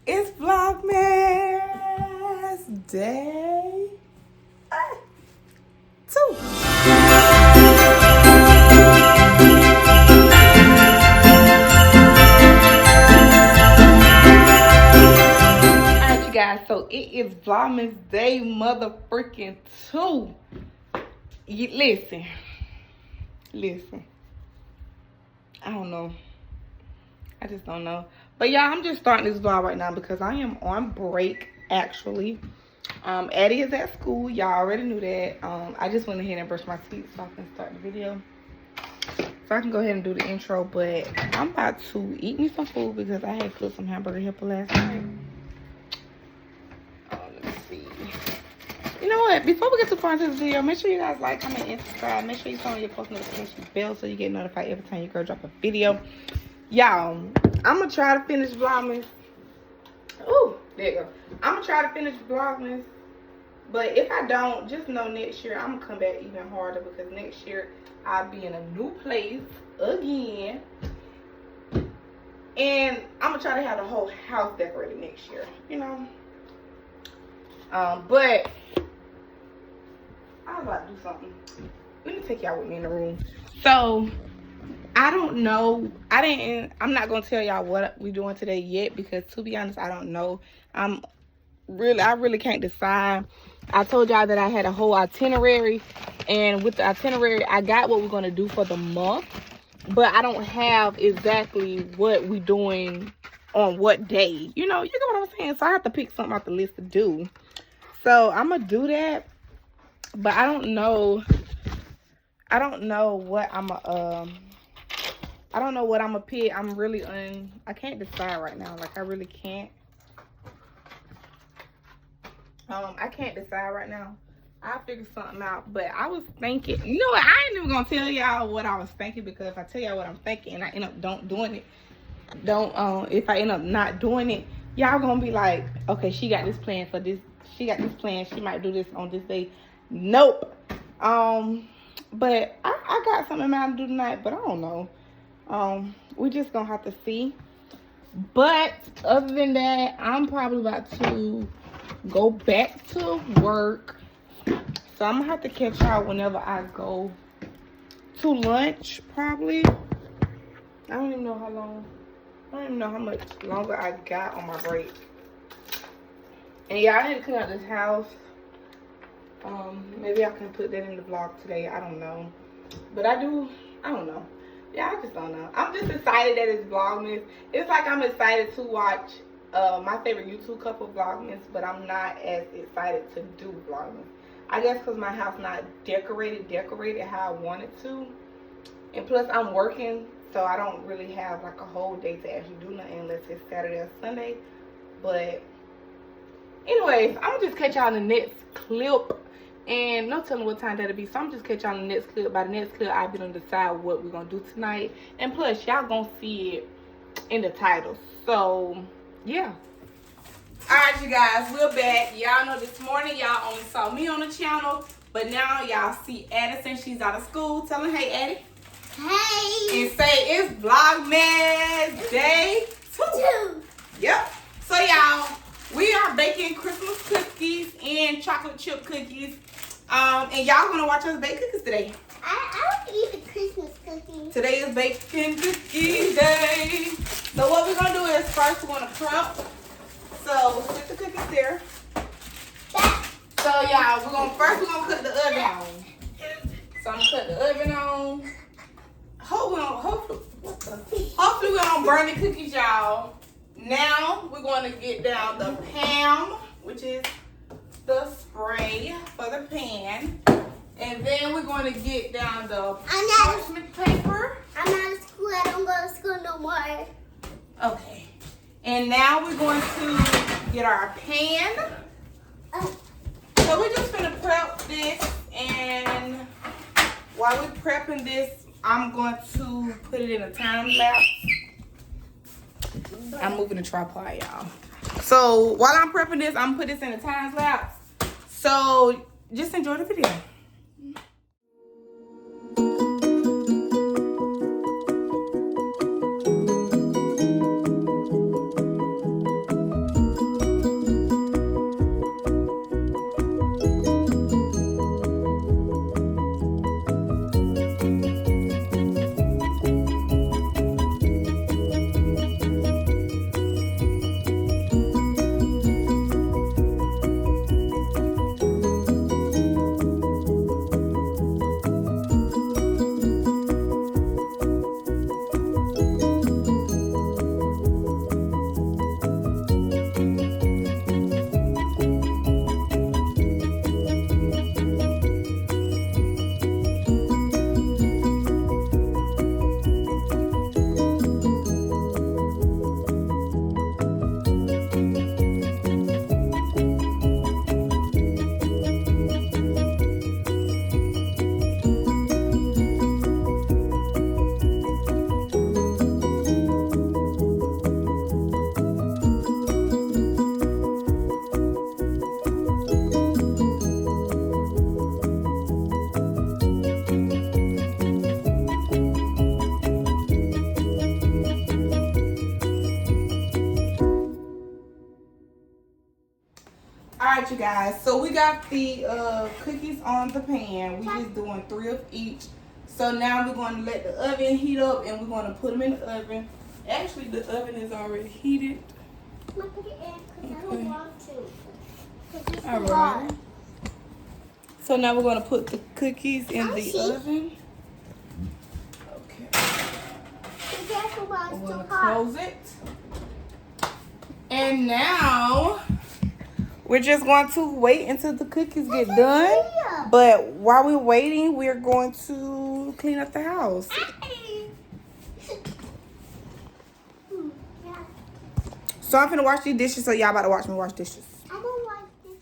It's Vlogmas Day 2. Alright, you guys, so it is Vlogmas Day motherfucking 2. Listen. I don't know. I just don't know. But y'all, I'm just starting this vlog right now because I am on break, actually. Addie is at school. Y'all already knew that. I just went ahead and brushed my teeth so I can start the video. So I can go ahead and do the intro. But I'm about to eat me some food because I had cooked some hamburger helper last night. Let's see. You know what? Before we get too far into this video, make sure you guys like, comment, and subscribe. Make sure you turn on your post notification bell so you get notified every time your girl drop a video. Y'all, I'm gonna try to finish Vlogmas. Ooh, there you go. I'm gonna try to finish Vlogmas. But if I don't, just know next year I'm gonna come back even harder because next year I'll be in a new place again. And I'm gonna try to have the whole house decorated next year, you know. But I was about to do something. Let me take y'all with me in the room. So I don't know. I'm not gonna tell y'all what we're doing today yet because, to be honest, I don't know. I really can't decide. I told y'all that I had a whole itinerary, and with the itinerary, I got what we're gonna do for the month, but I don't have exactly what we're doing on what day. You know, you get what I'm saying? So I have to pick something off the list to do. So I'm gonna do that, but I don't know what I'm I don't know what I'm gonna pick. I can't decide right now. Like, I really can't. I can't decide right now. I'll figure something out. But I was thinking, you know what? I ain't even gonna tell y'all what I was thinking because if I tell y'all what I'm thinking and I end up doing it, if I end up not doing it, y'all gonna be like, okay, she got this plan for this. She got this plan. She might do this on this day. Nope. But I got something in mind to do tonight, but I don't know. We just gonna have to see. But other than that, I'm probably about to go back to work. So I'm gonna have to catch y'all whenever I go to lunch, probably. I don't even know how long. I don't even know how much longer I got on my break. And yeah, I need to clean out this house. Maybe I can put that in the vlog today. I don't know. But I don't know. Yeah, I just don't know. I'm just excited that it's Vlogmas. It's like I'm excited to watch my favorite YouTube couple Vlogmas, but I'm not as excited to do Vlogmas. I guess because my house not decorated how I want it to. And plus I'm working, so I don't really have like a whole day to actually do nothing unless it's Saturday or Sunday. But anyways, I'm gonna just catch y'all in the next clip. And no telling what time that'll be. So I'm just catch y'all in the next clip. By the next clip, I'll be gonna decide what we're gonna do tonight. And plus, y'all gonna see it in the title. So, yeah. Alright, you guys, we're back. Y'all know this morning, y'all only saw me on the channel. But now, y'all see Addison. She's out of school. Tell her, hey, Addie. Hey. And say, it's Vlogmas Day 2. Yep. So, y'all, we are baking Christmas cookies and chocolate chip cookies. And y'all gonna watch us bake cookies today. I want to eat the Christmas cookies. Today is baking cookie day. So what we're gonna do is first we're gonna prep. So we'll put the cookies there. So y'all, we're gonna cut the oven on. So I'm gonna cut the oven on. Hopefully we're gonna burn the cookies, y'all. Now we're going to get down the Pam, which is the spray for the pan. And then we're going to get down the parchment paper. I'm out of school. I don't go to school no more. Okay. And now we're going to get our pan. So we're just going to prep this. And while we're prepping this, I'm going to put it in a time lapse. I'm moving the tripod, y'all. So while I'm prepping this, I'm gonna put this in a time lapse. So just enjoy the video. Alright, you guys. So we got the cookies on the pan. We just doing 3 of each. So now we're going to let the oven heat up and we're going to put them in the oven. Actually, the oven is already heated. I'm gonna put it in because I don't want to. 'Cause it's All too hot. right. So now we're going to put the cookies in the see. oven. Okay. Be careful while I'm it's going too to hot. close it. And now we're just going to wait until the cookies get done. But while we're waiting, we're going to clean up the house. Yeah. So I'm finna wash these dishes, so y'all about to watch me wash dishes. I don't like this.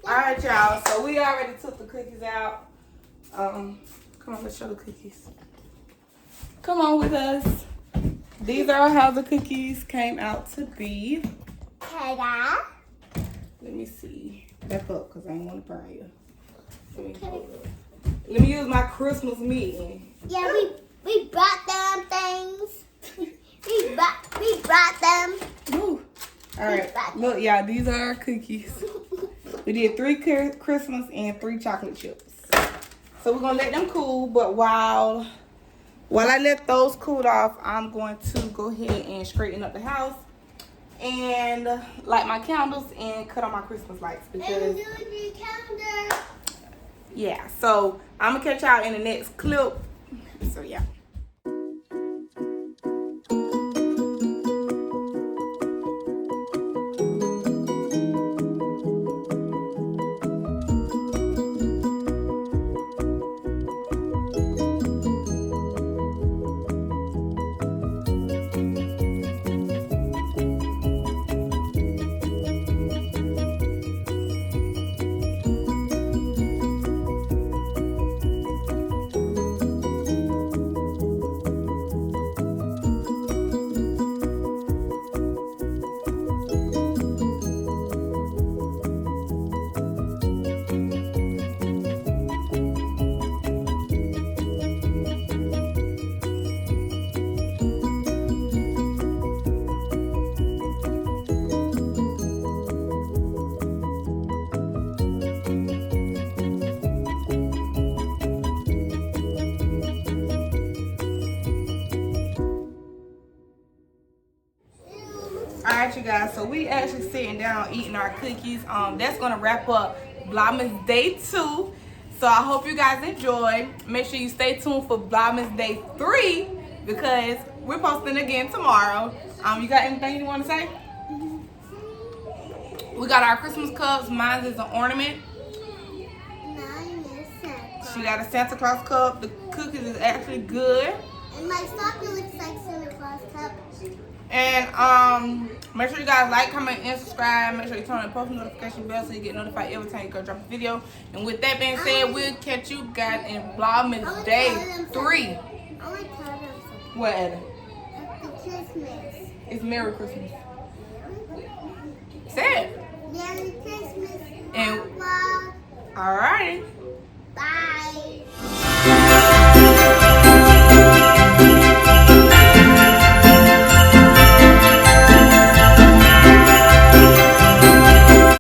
Alright, y'all. So we already took the cookies out. Come on, let's show the cookies. Come on with us. These are how the cookies came out to be. Ta-da. Let me see. Back up, because I ain't want to burn you. Let me use my Christmas meeting. Yeah, we brought them things. We brought them. Woo. Alright, look, y'all, these are our cookies. We did 3 Christmas and 3 chocolate chips. So we're gonna let them cool, but while I let those cool off, I'm going to go ahead and straighten up the house and light my candles and cut on my Christmas lights because do the calendar. yeah. So I'm gonna catch y'all in the next clip. So yeah. Alright, you guys, so we actually sitting down eating our cookies. That's gonna wrap up Vlogmas Day 2. So I hope you guys enjoy. Make sure you stay tuned for Vlogmas Day 3 because we're posting again tomorrow. You got anything you want to say? We got our Christmas cups. Mine is an ornament. Mine is Santa. She got a Santa Claus cup. The cookies is actually good. And my stocking looks like Santa Claus cup. And make sure you guys like, comment, and subscribe. Make sure you turn on the post notification bell so you get notified every time you go drop a video. And with that being said, we'll catch you guys in Vlogmas Day 3. I want to tell them something. What, Ada? Happy Christmas. It's Merry Christmas. Say it. Merry Christmas. And Bye. alrighty.